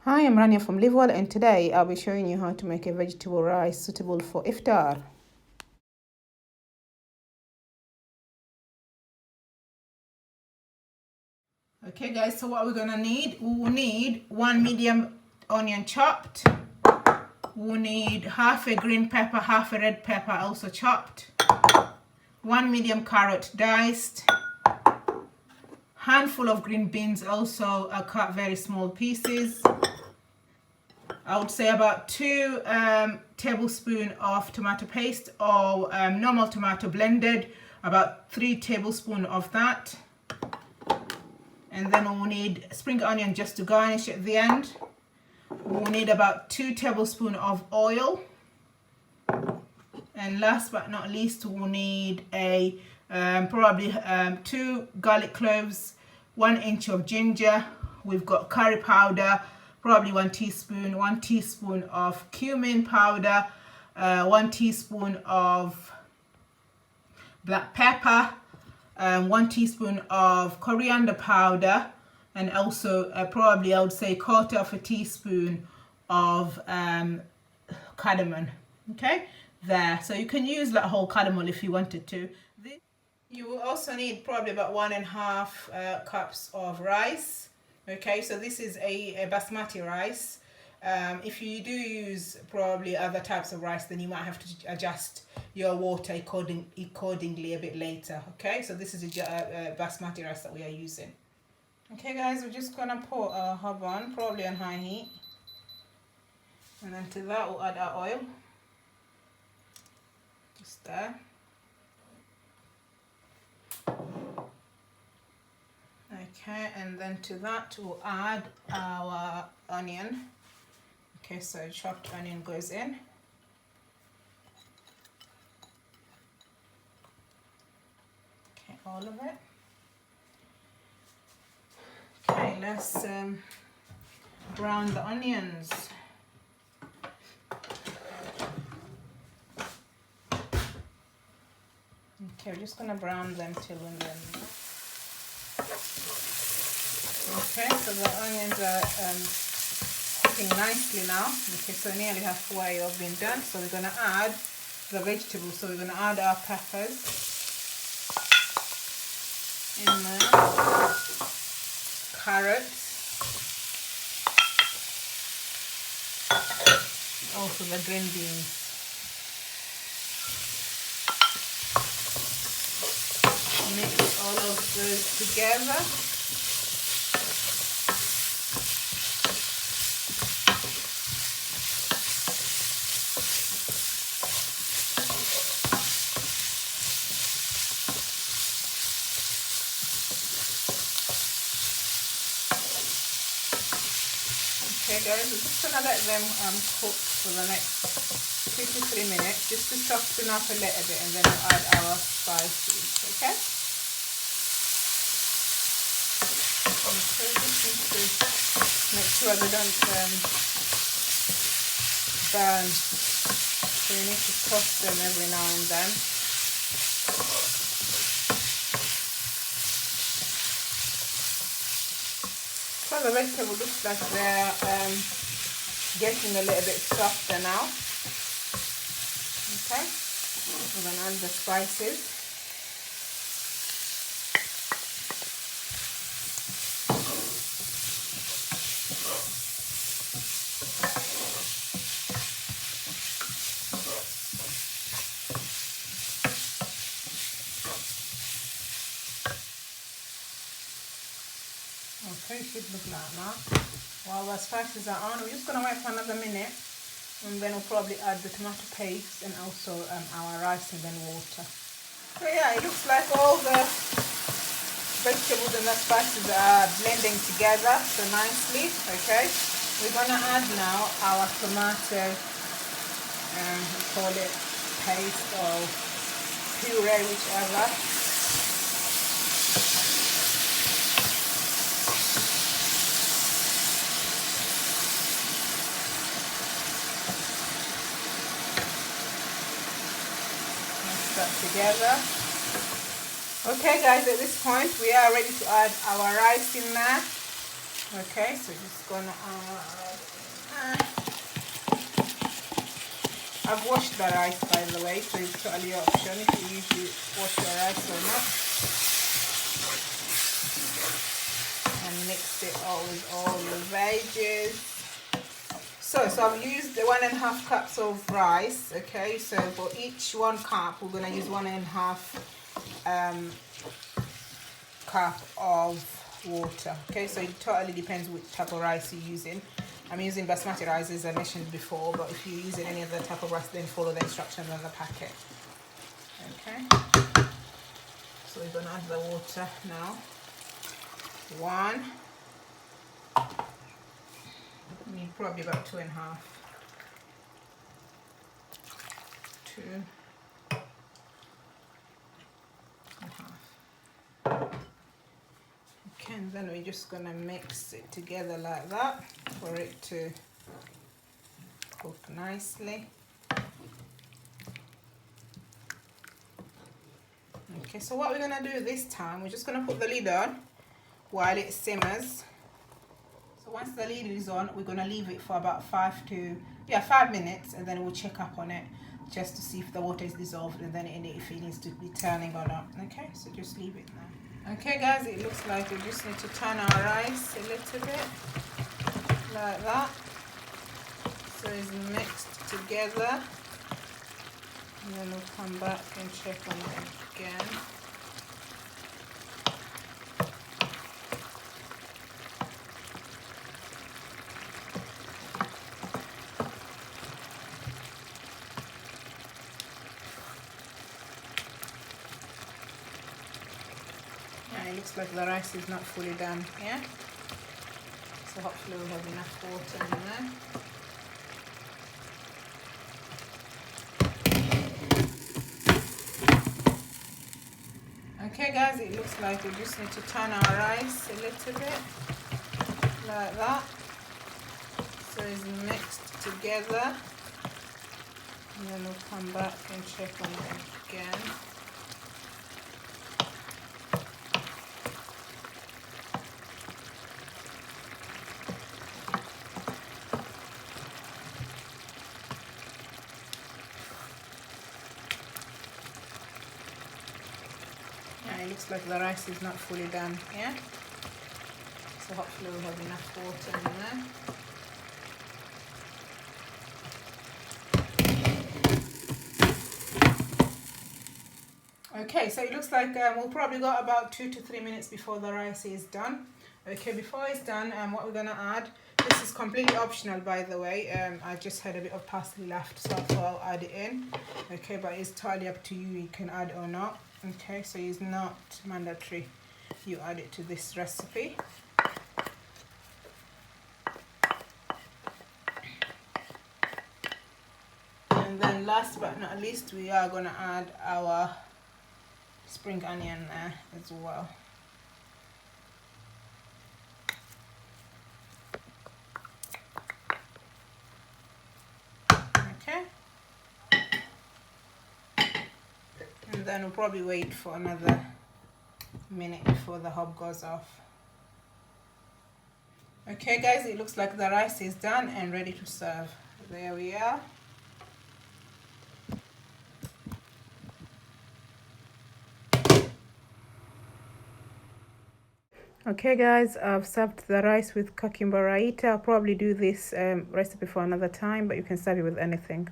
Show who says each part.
Speaker 1: Hi, I'm Rania from Live Well, and today I'll be showing you how to make a vegetable rice suitable for Iftar. Okay guys, so what we're gonna need, we will need one medium onion chopped. We'll need half a green pepper, half a red pepper also chopped. One medium carrot diced. Handful of green beans also cut very small pieces. I would say about 2 tablespoons of tomato paste or normal tomato blended, about 3 tablespoons of that. And then we'll need spring onion just to garnish at the end. We'll need about 2 tablespoons of oil. And last but not least, we'll need a probably 2 garlic cloves, 1 inch of ginger. We've got curry powder, probably 1 teaspoon, 1 teaspoon of cumin powder, 1 teaspoon of black pepper, 1 teaspoon of coriander powder, and also probably I would say 1/4 teaspoon of cardamom. Okay, there. So you can use that whole cardamom if you wanted to. You will also need probably about 1.5 cups of rice. Okay, so this is a basmati rice. If you do use probably other types of rice, then you might have to adjust your water accordingly a bit later. Okay, so this is a basmati rice that we are using. Okay guys, we're just gonna put our hob on, probably on high heat, and then to that we'll add our oil, just there. Okay, and then to that we'll add our onion. Okay, so chopped onion goes in. Okay, all of it. Okay, let's brown the onions. Okay, we're just gonna brown them till when they're okay, so the onions are cooking nicely now. Okay, so nearly halfway have been done. So we're gonna add the vegetables. So we're gonna add our peppers in there, carrots, also the green beans. Mix all of those together. Okay guys, we're just gonna let them cook for the next 2 to 3 minutes, just to soften up a little bit, and then we'll add our spices. Okay? Okay, just need to make sure they don't burn. So you need to toss them every now and then. So the vegetable looks like they're getting a little bit softer now. Okay, we're going to add the spices. Okay, it should look like that. While the spices are on, we're just going to wait for another minute, and then we'll probably add the tomato paste and also our rice and then water. So yeah, it looks like all the vegetables and the spices are blending together so nicely. Okay, we're going to add now our tomato, we call it paste or puree, whichever. Together. Okay guys, at this point we are ready to add our rice in there. Okay, so just gonna add I've washed the rice, by the way, so it's totally your option if you usually wash your rice or not. And mix it all with all your veggies. So I've used 1.5 cups of rice. Okay, so for each 1 cup, we're gonna use 1.5 cup of water. Okay, so it totally depends which type of rice you're using. I'm using basmati rice, as I mentioned before, but if you're using any other type of rice, then follow the instructions on the packet. Okay, so we're gonna add the water now. 1, need probably about 2.5. 2.5. Okay, and then we're just gonna mix it together like that for it to cook nicely. Okay, so what we're gonna do this time, we're just gonna put the lid on while it simmers. So once the lid is on, we're gonna leave it for about 5 minutes, and then we'll check up on it just to see if the water is dissolved, and then if it needs to be turning or not. Okay, so just leave it now. Okay guys, it looks like we just need to turn our rice a little bit like that, so it's mixed together, and then we'll come back and check on it again. It looks like the rice is not fully done, yeah? So hopefully we'll have enough water in there. Okay guys, it looks like we just need to turn our rice a little bit like that, so it's mixed together, and then we'll come back and check on it again. It looks like the rice is not fully done, yeah? So hopefully we'll have enough water in there. Okay, so it looks like we'll probably got about 2 to 3 minutes before the rice is done. Okay, before it's done, what we're gonna add, this is completely optional, by the way. I just had a bit of parsley left, so I thought I'll add it in. Okay, but it's totally up to you, you can add or not. Okay, so it's not mandatory you add it to this recipe. And then last but not least, we are gonna add our spring onion there as well. Okay, and then we'll probably wait for another minute before the hob goes off. Okay guys, it looks like the rice is done and ready to serve. There we are. Okay guys, I've served the rice with cucumber raita. I'll probably do this recipe for another time, but you can serve it with anything.